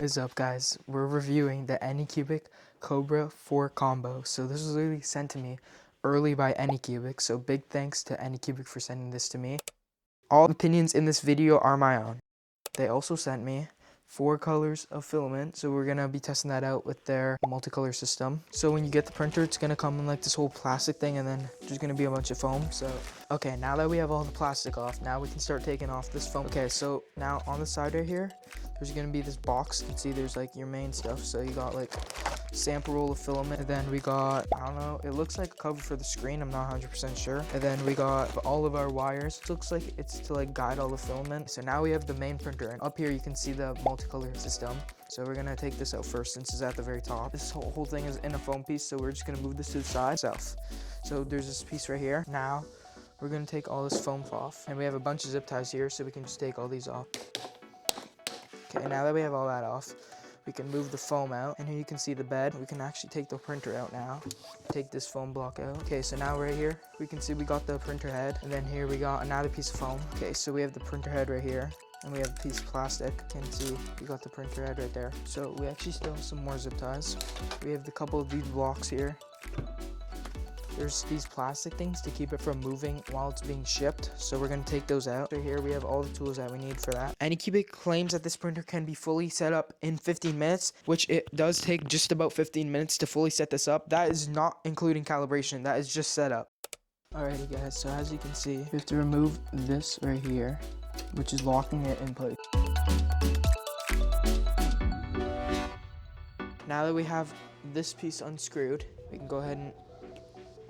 Is up, guys? We're reviewing the Anycubic Kobra 4 combo. So this was literally sent to me early by Anycubic, so big thanks to Anycubic for sending this to me. All opinions in this video are my own. They also sent me 4 colors of filament, so we're gonna be testing that out with their multicolor system. So when you get the printer, it's gonna come in like this whole plastic thing, and then there's gonna be a bunch of foam. So okay, now that we have all the plastic off, now we can start taking off this foam. Okay, so now on the side right here, there's gonna be this box. You can see there's like your main stuff. So you got like sample roll of filament, and then we got, I don't know, it looks like a cover for the screen, I'm not 100% sure. And then we got all of our wires. It looks like it's to like guide all the filament. So now we have the main printer, and up here you can see the multicolor system. So we're gonna take this out first since it's at the very top. This whole thing is in a foam piece, so we're just gonna move this to the side. So there's this piece right here. Now we're gonna take all this foam off, and we have a bunch of zip ties here, so we can just take all these off. Okay, now that we have all that off, we can move the foam out, and here you can see the bed. We can actually take the printer out now. Take this foam block out. Okay, so now right here, we can see we got the printer head, and then here we got another piece of foam. Okay, so we have the printer head right here, and we have a piece of plastic. You can see we got the printer head right there. So we actually still have some more zip ties. We have a couple of these blocks here. There's these plastic things to keep it from moving while it's being shipped, so we're going to take those out. So here we have all the tools that we need for that. Anycubic claims that this printer can be fully set up in 15 minutes, which it does take just about 15 minutes to fully set this up. That is not including calibration, that is just setup. Alrighty guys, so as you can see, we have to remove this right here, which is locking it in place. Now that we have this piece unscrewed, we can go ahead and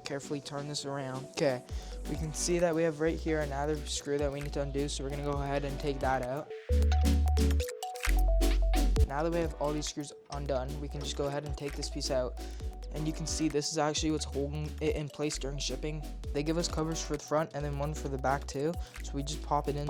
carefully turn this around. Okay, we can see that we have right here another screw that we need to undo, so we're gonna go ahead and take that out. Now that we have all these screws undone, we can just go ahead and take this piece out, and you can see this is actually what's holding it in place during shipping. They give us covers for the front and then one for the back too, so we just pop it in.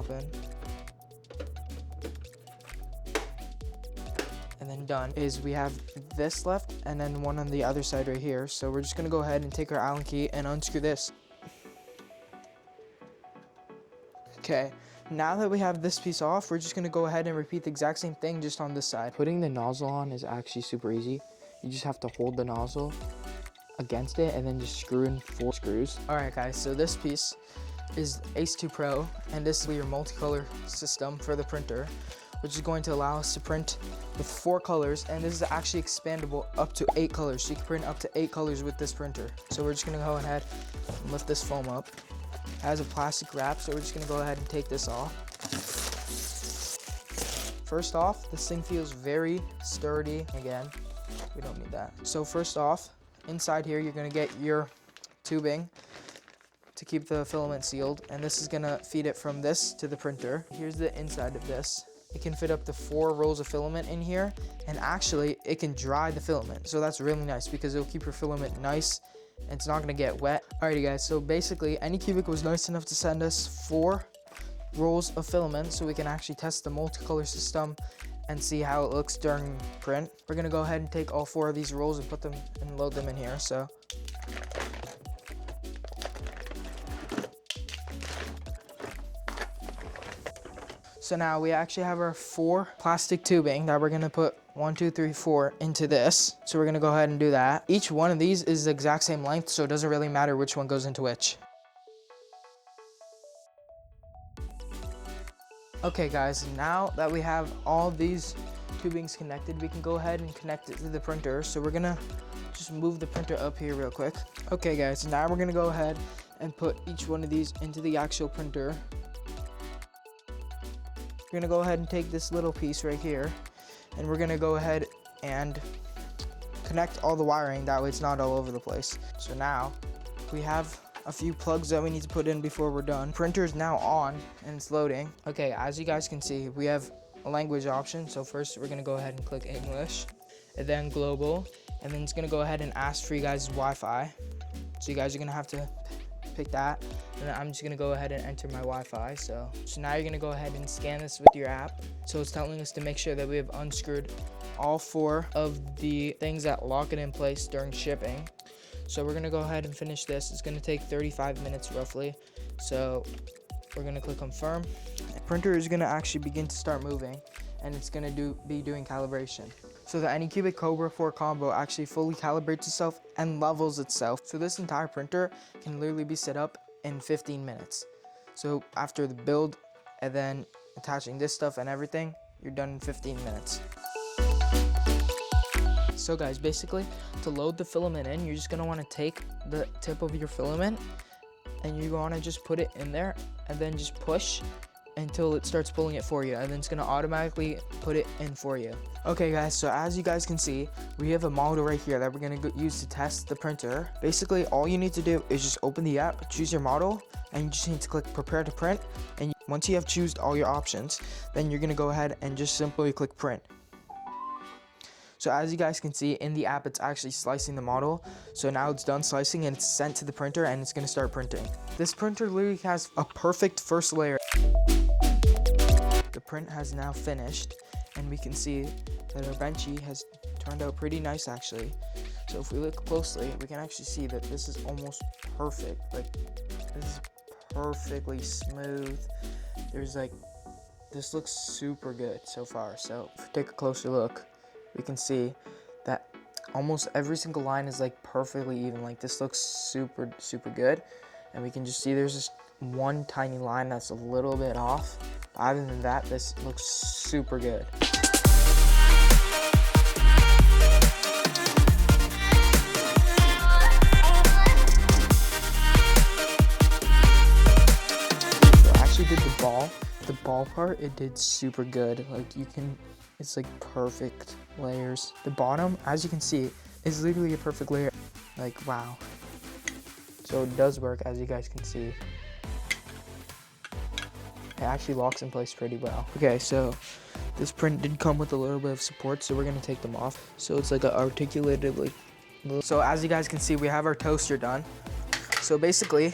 And then done is we have this left and then one on the other side right here. So we're just gonna go ahead and take our Allen key and unscrew this. Okay, now that we have this piece off, we're just gonna go ahead and repeat the exact same thing just on this side. Putting the nozzle on is actually super easy. You just have to hold the nozzle against it and then just screw in 4 screws. All right guys, so this piece is Ace 2 Pro, and this is your multicolor system for the printer, which is going to allow us to print with 4 colors, and this is actually expandable up to 8 colors. So you can print up to 8 colors with this printer. So we're just gonna go ahead and lift this foam up. It has a plastic wrap, so we're just gonna go ahead and take this off. First off, this thing feels very sturdy. Again, we don't need that. So first off, inside here, you're gonna get your tubing to keep the filament sealed, and this is gonna feed it from this to the printer. Here's the inside of this. It can fit up to 4 rolls of filament in here, and actually it can dry the filament. So that's really nice because it'll keep your filament nice and it's not gonna get wet. Alrighty guys, so basically Anycubic was nice enough to send us 4 rolls of filament so we can actually test the multicolor system and see how it looks during print. We're gonna go ahead and take all 4 of these rolls and put them and load them in here. So now we actually have our 4 plastic tubing that we're gonna put 1, 2, 3, 4 into this. So we're gonna go ahead and do that. Each one of these is the exact same length, so it doesn't really matter which one goes into which. Okay guys, now that we have all these tubings connected, we can go ahead and connect it to the printer. So we're gonna just move the printer up here real quick. Okay guys, now we're gonna go ahead and put each one of these into the actual printer. We're gonna go ahead and take this little piece right here, and we're gonna go ahead and connect all the wiring, that way it's not all over the place. So now we have a few plugs that we need to put in before we're done. Printer is now on and it's loading. Okay, as you guys can see, we have a language option. So first we're gonna go ahead and click English, and then global, and then it's gonna go ahead and ask for you guys' Wi-Fi. So you guys are gonna have to pick that, and then I'm just gonna go ahead and enter my Wi-Fi. So now you're gonna go ahead and scan this with your app. So it's telling us to make sure that we have unscrewed all 4 of the things that lock it in place during shipping. So we're gonna go ahead and finish this. It's gonna take 35 minutes roughly. So we're gonna click confirm. The printer is gonna actually begin to start moving, and it's gonna be doing calibration. So the Anycubic Kobra 4 combo actually fully calibrates itself and levels itself. So this entire printer can literally be set up in 15 minutes. So after the build and then attaching this stuff and everything, you're done in 15 minutes. So guys, basically to load the filament in, you're just gonna wanna take the tip of your filament and you wanna just put it in there and then just push until it starts pulling it for you, and then it's gonna automatically put it in for you. Okay guys, so as you guys can see, we have a model right here that we're gonna use to test the printer. Basically, all you need to do is just open the app, choose your model, and you just need to click prepare to print. And once you have chosen all your options, then you're gonna go ahead and just simply click print. So as you guys can see in the app, it's actually slicing the model. So now it's done slicing and it's sent to the printer and it's gonna start printing. This printer literally has a perfect first layer. The print has now finished and we can see that our benchy has turned out pretty nice actually. So if we look closely, we can actually see that this is almost perfect. Like, this is perfectly smooth. This looks super good so far. So if we take a closer look, we can see that almost every single line is like perfectly even. Like, this looks super good, and we can just see there's just one tiny line that's a little bit off. Other than that, this looks super good. So I actually did the ball part, it did super good. Like, it's like perfect layers. The bottom, as you can see, is literally a perfect layer. Like, wow. So it does work, as you guys can see. It actually locks in place pretty well. Okay, so this print did come with a little bit of support, so we're gonna take them off. So it's like an articulated, like, so as you guys can see, we have our toaster done. So basically,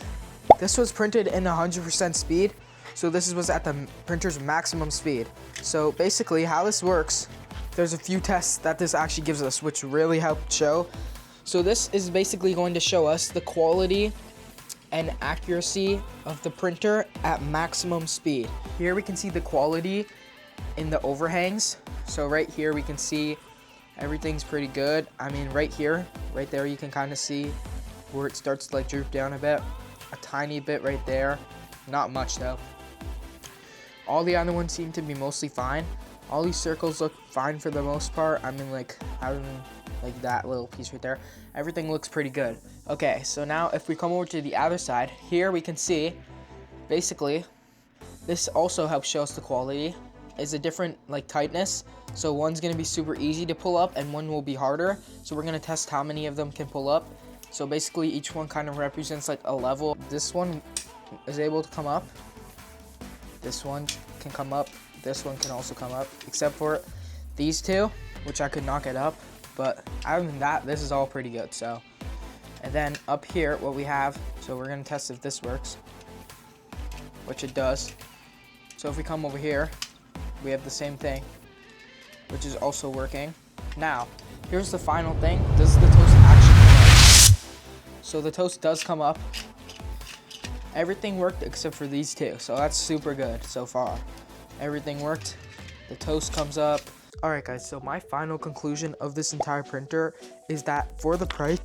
this was printed in 100% speed. So this was at the printer's maximum speed. So basically how this works, there's a few tests that this actually gives us, which really helped show. So this is basically going to show us the quality and accuracy of the printer at maximum speed. Here we can see the quality in the overhangs. So right here we can see everything's pretty good. I mean, right there you can kind of see where it starts to like droop down a bit, a tiny bit right there, not much though. All the other ones seem to be mostly fine. All these circles look fine for the most part. I mean, like, other than like that little piece right there, everything looks pretty good. Okay, so now if we come over to the other side, here we can see, basically, this also helps show us the quality. It's a different like tightness. So one's gonna be super easy to pull up and one will be harder. So we're gonna test how many of them can pull up. So basically each one kind of represents like a level. This one is able to come up. This one can come up. This one can also come up, except for these two, which I could not get up. But other than that, this is all pretty good. So, and then up here, what we have, so we're gonna test if this works, which it does. So if we come over here, we have the same thing, which is also working. Now, here's the final thing. Does the toast actually come up? So the toast does come up. Everything worked except for these two, so that's super good so far. Everything worked. The toast comes up. Alright guys, so my final conclusion of this entire printer is that for the price,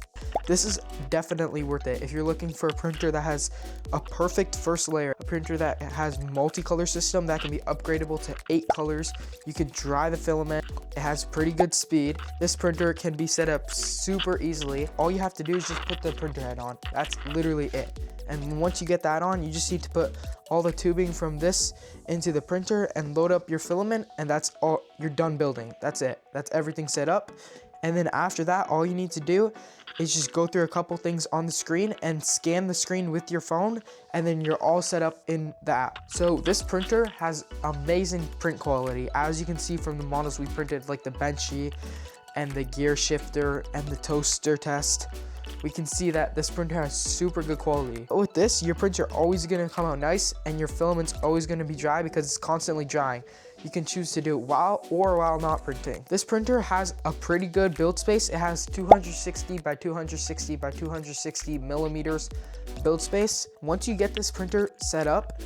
this is definitely worth it. If you're looking for a printer that has a perfect first layer, a printer that has multicolor system that can be upgradable to 8 colors, you could dry the filament, it has pretty good speed. This printer can be set up super easily. All you have to do is just put the printer head on. That's literally it. And once you get that on, you just need to put all the tubing from this into the printer and load up your filament, and that's all. You're done building. That's it. That's everything set up. And then after that, all you need to do is just go through a couple things on the screen and scan the screen with your phone, and then you're all set up in the app. So this printer has amazing print quality, as you can see from the models we printed, like the benchy and the gear shifter and the toaster test. We can see that this printer has super good quality. But with this, your printer always gonna come out nice and your filament's always gonna be dry because it's constantly drying. You can choose to do it while not printing. This printer has a pretty good build space. It has 260 by 260 by 260 millimeters build space. Once you get this printer set up,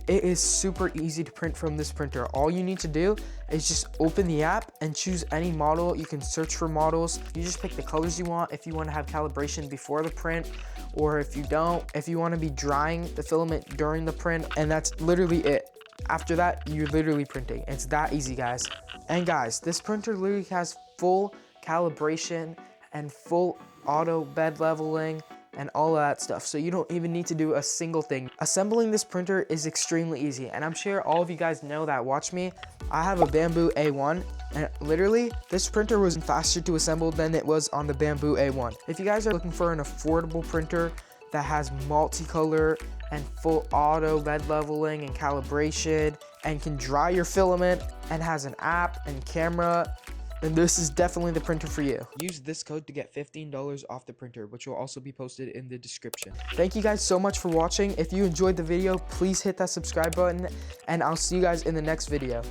it is super easy to print from this printer. All you need to do is just open the app and choose any model. You can search for models. You just pick the colors you want if you want to have calibration before the print, or if you don't, if you want to be drying the filament during the print, and that's literally it. After that, you're literally printing. It's that easy, guys. And guys, this printer literally has full calibration and full auto bed leveling and all of that stuff. So you don't even need to do a single thing. Assembling this printer is extremely easy. And I'm sure all of you guys know that. Watch me. I have a Bambu A1, and literally this printer was faster to assemble than it was on the Bambu A1. If you guys are looking for an affordable printer that has multicolor and full auto bed leveling and calibration and can dry your filament and has an app and camera, then this is definitely the printer for you. Use this code to get $15 off the printer, which will also be posted in the description. Thank you guys so much for watching. If you enjoyed the video, please hit that subscribe button, and I'll see you guys in the next video.